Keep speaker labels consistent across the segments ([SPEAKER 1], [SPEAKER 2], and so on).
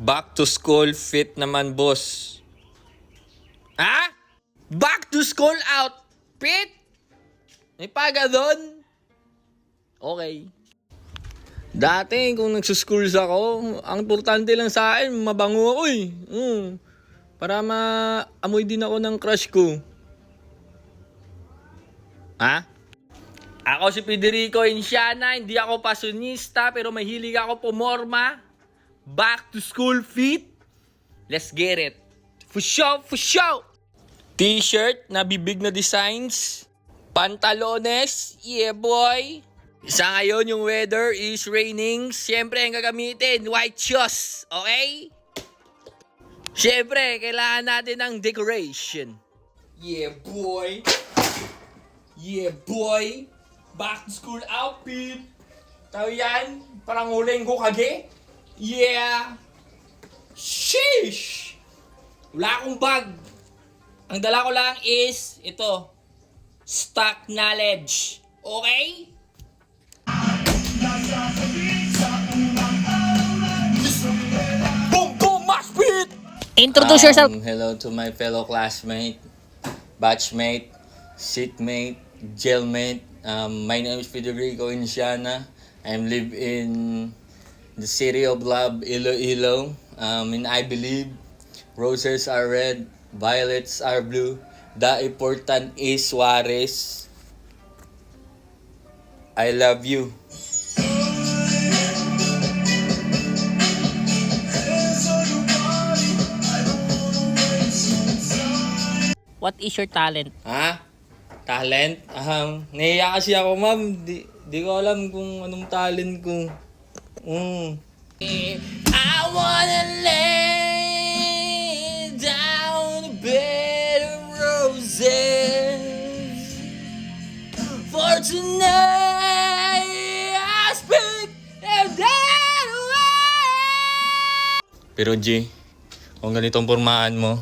[SPEAKER 1] Back to school fit naman, boss. Ha? Back to school outfit? May paga doon? Okay. Dati, kung nagsuschools ako, ang importante lang sa akin, mabango ako eh. Para maamoy din ako ng crush ko. Ha? Ako si Federico Enciana, hindi ako pasyonista, pero mahilig ako pumorma. Back to school fit? Let's get it. For show, for show! T-shirt na bibig na designs. Pantalones, yeah boy. Sa ngayon, yung weather is raining. Siyempre, ang gagamitin, white shoes. Okay? Siyempre, kailangan natin ng decoration. Yeah, boy. Yeah, boy. Back to school outfit. Tao yan. Parang huling ko kage. Yeah. Sheesh. Wala akong bag. Ang dala ko lang is, ito. Stock knowledge. Okay? Boom, boom, mash pit!
[SPEAKER 2] Introduce yourself.
[SPEAKER 1] Hello to my fellow classmate, batchmate, seatmate, jailmate. My name is Federico Enciana. I live in the city of love, Iloilo. And I believe roses are red, violets are blue. The important is Juarez. I love you.
[SPEAKER 2] What is your talent?
[SPEAKER 1] Ha? Talent? Nahiya kasi ako, ma'am. Di ko alam kung anong talent ko. I wanna lay down a bed of roses for tonight. I speak and that away. Pero G, kung ganitong pormahan mo,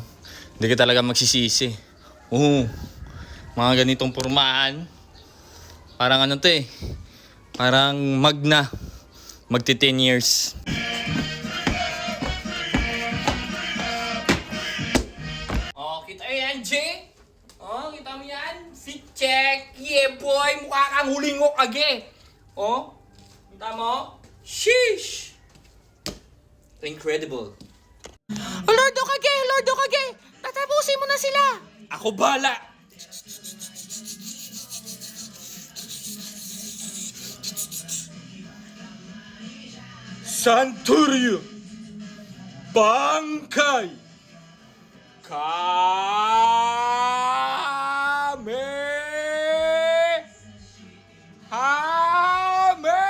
[SPEAKER 1] hindi ka talaga magsisisi. Mga ganitong pormahan, parang ano to eh, parang magna, magti 10 years. Oh, kita mo yan, J? Oh, kita mo yan? Fit check. Yeah, boy, mukha kang huling kage. Oh, kita mo? Sheesh! Incredible.
[SPEAKER 2] Lordo kage! Lordo kage! Tatapusin mo na sila!
[SPEAKER 1] Ako bala! Santurio! Bangkay! Kame! Hame!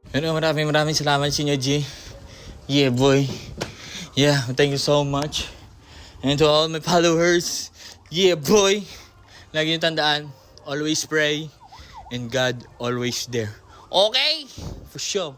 [SPEAKER 1] Ano, maraming salamat sa inyo, G. Yeah, boy. Yeah, thank you so much. And to all my followers, yeah, boy. Lagi niyo tandaan, always pray and God always there. Okay? For sure.